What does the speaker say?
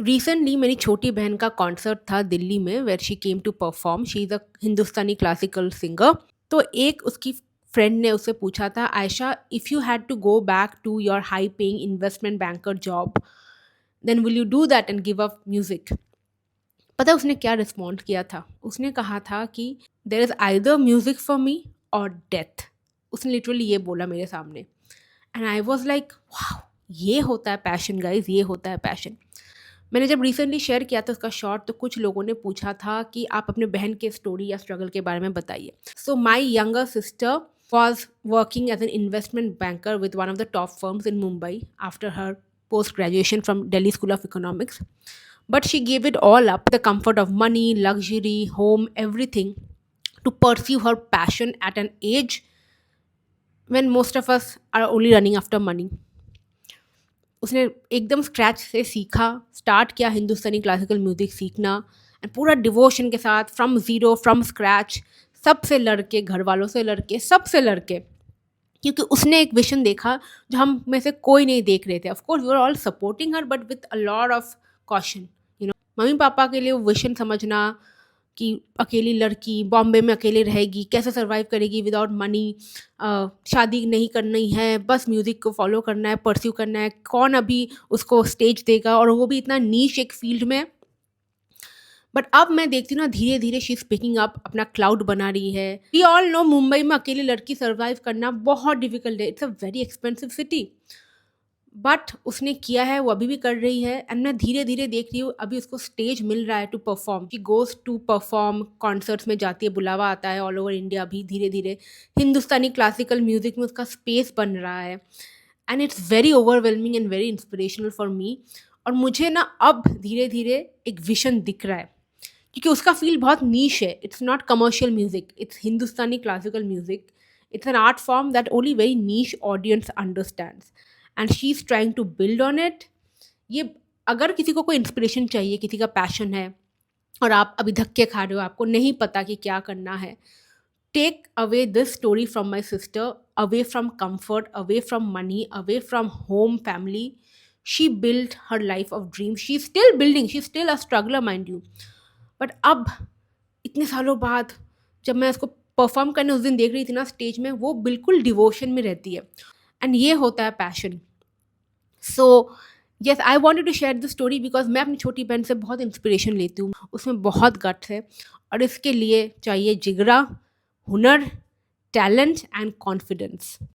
Recently मेरी छोटी बहन का कॉन्सर्ट था दिल्ली में where she came to perform. She is a Hindustani classical singer. तो एक उसकी फ्रेंड ने उससे पूछा था, Ayesha, if you had to go back to your high paying investment banker job, then will you do that and give up music? पता है उसने क्या रिस्पॉन्ड किया था? उसने कहा था कि there is either music for me और डेथ। उसने लिटरली ये बोला मेरे सामने। एंड आई वॉज लाइक, वाह, ये होता है पैशन गाइज, ये होता है पैशन। मैंने जब रिसेंटली शेयर किया था उसका शॉर्ट, तो कुछ लोगों ने पूछा था कि आप अपने बहन के स्टोरी या स्ट्रगल के बारे में बताइए। So my younger sister was working as an investment banker with one of the top firms in Mumbai after her post graduation from Delhi School of Economics. But she gave it all up, the comfort of money, luxury, home, everything, to pursue her passion at an age when most of us are only running after money. उसने एकदम scratch से सीखा, start किया हिंदुस्तानी classical music सीखना, and पूरा devotion के साथ, from zero, from scratch, सबसे लड़के, घर वालों से लड़के, सबसे लड़के, क्योंकि उसने एक विजन देखा जो हम में से कोई नहीं देख रहे थे। Of course we are all supporting her, but with a lot of caution. Mummy papa के लिए वो विजन समझना कि अकेली लड़की बॉम्बे में अकेले रहेगी, कैसे सर्वाइव करेगी विदाउट मनी, शादी नहीं करनी है, बस म्यूज़िक को फॉलो करना है, परस्यू करना है, कौन अभी उसको स्टेज देगा, और वो भी इतना नीश एक फील्ड में। बट अब मैं देखती हूँ ना, धीरे धीरे शी इज़ पिकिंग अप, अपना क्लाउड बना रही है। वी ऑल नो मुंबई में अकेली लड़की सर्वाइव करना बहुत डिफिकल्ट है, it's a very expensive city. But उसने किया है, वो अभी भी कर रही है, एंड मैं धीरे धीरे देख रही हूँ अभी उसको स्टेज मिल रहा है to perform. She goes to perform, concerts में जाती है, बुलावा आता है ऑल ओवर इंडिया। अभी धीरे धीरे हिंदुस्तानी क्लासिकल म्यूजिक में उसका स्पेस बन रहा है, and it's very overwhelming and very inspirational for me. और मुझे ना अब धीरे धीरे एक विजन दिख रहा है, क्योंकि उसका फील्ड बहुत नीश है। It's not commercial music, it's Hindustani classical music. It's an art form that only very niche audience understands, and she is trying to build on it. ये, अगर किसी को कोई इंस्पिरेशन चाहिए, किसी का पैशन है, और आप अभी धक्के खा रहे हो, आपको नहीं पता कि क्या करना है, take away this story from my sister, away from comfort, away from money, away from home, family. She build her life of dream, she still building, she still a struggler mind you. But अब इतने सालों बाद जब मैं उसको perform करने उस दिन देख रही थी ना स्टेज में, वो बिल्कुल डिवोशन में रहती है, एंड ये होता है passion. So yes, I wanted to share the story because मैं अपनी छोटी बहन से बहुत इंस्पिरेशन लेती हूँ। उसमें बहुत गट्स है, और इसके लिए चाहिए जिगरा, हुनर, टैलेंट एंड कॉन्फिडेंस।